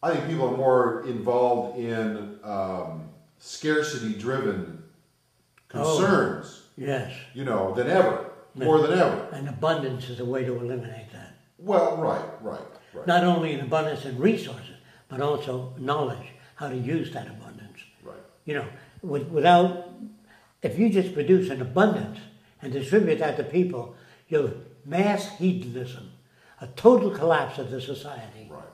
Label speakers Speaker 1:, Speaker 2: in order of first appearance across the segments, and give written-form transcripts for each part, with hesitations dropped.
Speaker 1: I think people are more involved in scarcity-driven concerns,
Speaker 2: Yes.
Speaker 1: you know, than ever, more than ever.
Speaker 2: And abundance is a way to eliminate that.
Speaker 1: Well, right.
Speaker 2: Not only an abundance in resources, but also knowledge, how to use that abundance.
Speaker 1: Right.
Speaker 2: You know, without, if you just produce an abundance and distribute that to people, you'll mass hedonism, a total collapse of the society.
Speaker 1: Right.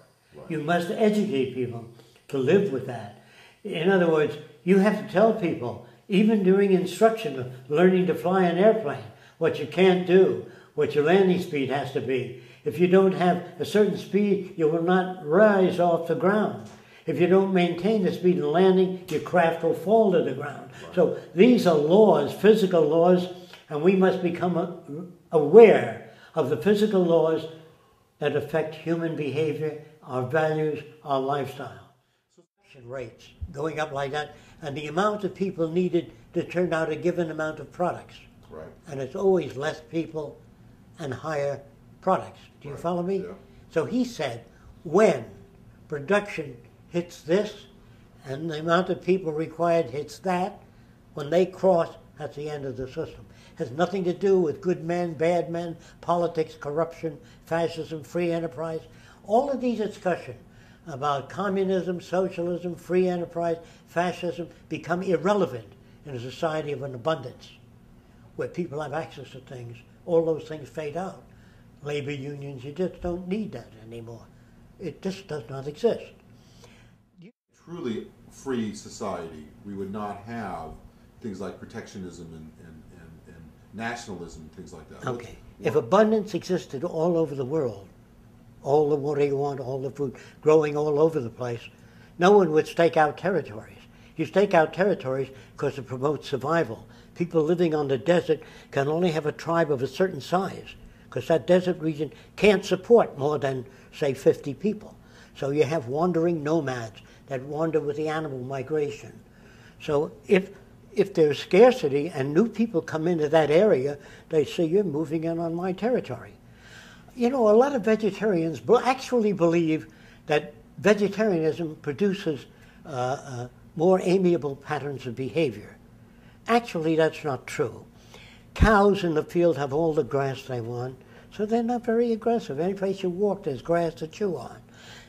Speaker 2: You must educate people to live with that. In other words, you have to tell people, even during instruction of learning to fly an airplane, what you can't do, what your landing speed has to be. If you don't have a certain speed, you will not rise off the ground. If you don't maintain the speed in landing, your craft will fall to the ground. Right. So these are laws, physical laws, and we must become aware of the physical laws that affect human behavior, our values, our lifestyle. Rates going up like that, and the amount of people needed to turn out a given amount of products.
Speaker 1: Right.
Speaker 2: And it's always less people and higher products. Do you follow me?
Speaker 1: Yeah.
Speaker 2: So he said, when production hits this and the amount of people required hits that, when they cross, that's the end of the system. Has nothing to do with good men, bad men, politics, corruption, fascism, free enterprise. All of these discussions about communism, socialism, free enterprise, fascism become irrelevant in a society of an abundance, where people have access to things. All those things fade out. Labor unions, you just don't need that anymore. It just does not exist.
Speaker 1: Truly free society, we would not have things like protectionism and nationalism, things like that.
Speaker 2: Okay. If abundance existed all over the world, all the water you want, all the food, growing all over the place, no one would stake out territories. You stake out territories because it promotes survival. People living on the desert can only have a tribe of a certain size because that desert region can't support more than, say, 50 people. So you have wandering nomads that wander with the animal migration. So if there's scarcity and new people come into that area, they say, you're moving in on my territory. You know, a lot of vegetarians actually believe that vegetarianism produces more amiable patterns of behavior. Actually, that's not true. Cows in the field have all the grass they want, so they're not very aggressive. Any place you walk, there's grass to chew on.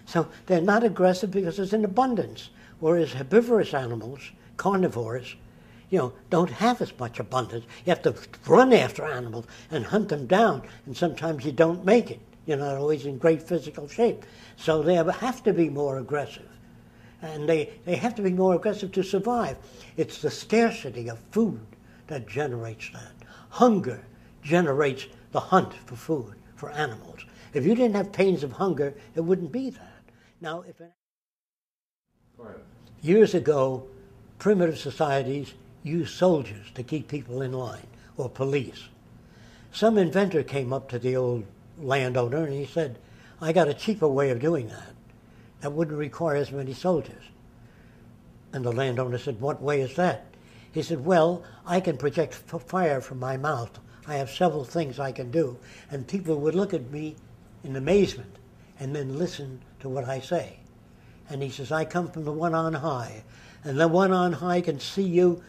Speaker 2: So they're not aggressive because it's in abundance, whereas herbivorous animals, carnivores, you know, don't have as much abundance. You have to run after animals and hunt them down, and sometimes you don't make it. You're not always in great physical shape. So they have to be more aggressive. And they have to be more aggressive to survive. It's the scarcity of food that generates that. Hunger generates the hunt for food, for animals. If you didn't have pains of hunger, it wouldn't be that. Now, years ago, primitive societies used soldiers to keep people in line, or police. Some inventor came up to the old landowner and he said, I got a cheaper way of doing that. That wouldn't require as many soldiers. And the landowner said, what way is that? He said, well, I can project fire from my mouth. I have several things I can do. And people would look at me in amazement and then listen to what I say. And he says, I come from the one on high. And the one on high can see you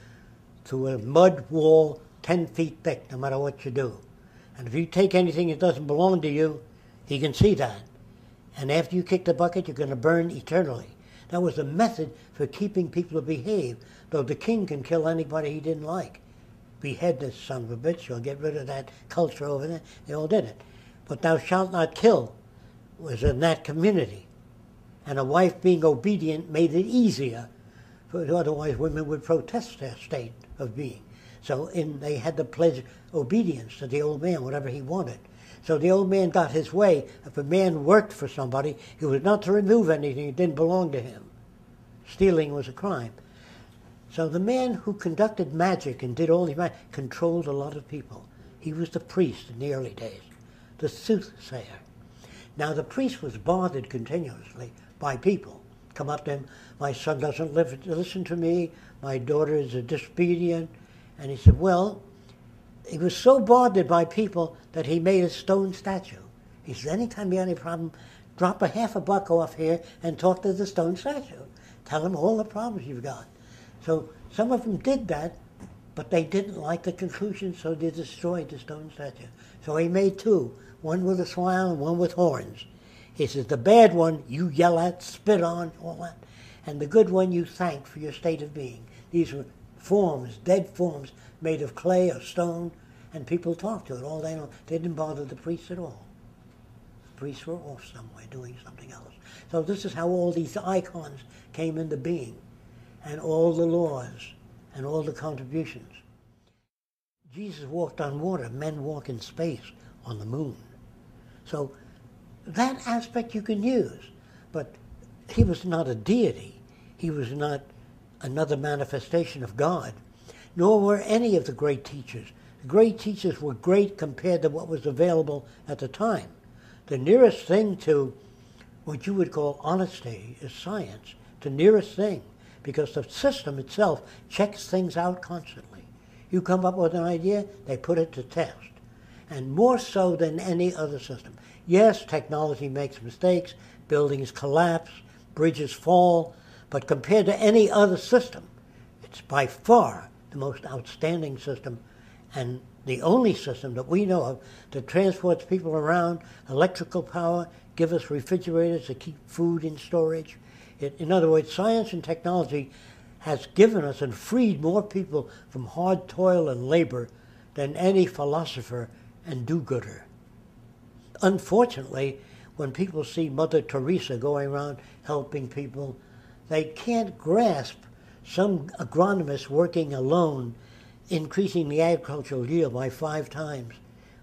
Speaker 2: through a mud wall 10 feet thick, no matter what you do. And if you take anything that doesn't belong to you, he can see that. And after you kick the bucket, you're going to burn eternally. That was a method for keeping people to behave, though the king can kill anybody he didn't like. Behead this son of a bitch, or get rid of that culture over there. They all did it. But thou shalt not kill was in that community. And a wife being obedient made it easier, for otherwise women would protest their state of being. So they had to pledge obedience to the old man, whatever he wanted. So the old man got his way. If a man worked for somebody, he was not to remove anything that didn't belong to him. Stealing was a crime. So the man who conducted magic and did all these magic controlled a lot of people. He was the priest in the early days, the soothsayer. Now the priest was bothered continuously by people. Come up to him, my son doesn't listen to me, my daughter is disobedient. And he said, well, he was so bothered by people that he made a stone statue. He said, anytime you have any problem, drop a half a buck off here and talk to the stone statue. Tell them all the problems you've got. So some of them did that, but they didn't like the conclusion, so they destroyed the stone statue. So he made two, one with a smile and one with horns. He says, the bad one you yell at, spit on, all that, and the good one you thank for your state of being. These were forms, dead forms, made of clay or stone, and people talked to it all day long. They didn't bother the priests at all. The priests were off somewhere doing something else. So this is how all these icons came into being, and all the laws, and all the contributions. Jesus walked on water. Men walk in space on the moon. So that aspect you can use, but he was not a deity. He was not another manifestation of God, nor were any of the great teachers. The great teachers were great compared to what was available at the time. The nearest thing to what you would call honesty is science, the nearest thing, because the system itself checks things out constantly. You come up with an idea, they put it to test, and more so than any other system. Yes, technology makes mistakes, buildings collapse, bridges fall, but compared to any other system, it's by far the most outstanding system, and the only system that we know of that transports people around, electrical power, give us refrigerators to keep food in storage. In other words, science and technology has given us and freed more people from hard toil and labor than any philosopher and do-gooder. Unfortunately, when people see Mother Teresa going around helping people, they can't grasp some agronomist working alone, increasing the agricultural yield by 5 times,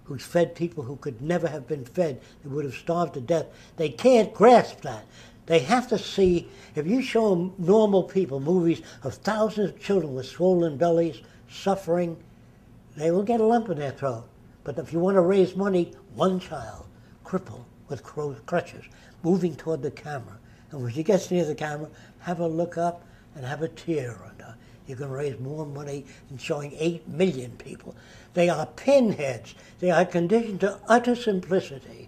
Speaker 2: who's fed people who could never have been fed, they would have starved to death. They can't grasp that. They have to see, if you show normal people movies of thousands of children with swollen bellies, suffering, they will get a lump in their throat. But if you want to raise money, one child, crippled with crutches, moving toward the camera. And when she gets near the camera, have her look up and have a tear on her. You can raise more money than showing 8 million people. They are pinheads. They are conditioned to utter simplicity.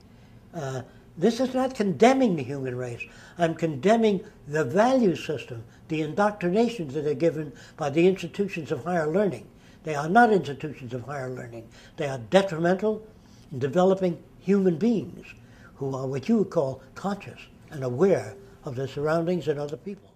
Speaker 2: This is not condemning the human race. I'm condemning the value system, the indoctrinations that are given by the institutions of higher learning. They are not institutions of higher learning. They are detrimental in developing human beings who are what you would call conscious and aware of their surroundings and other people.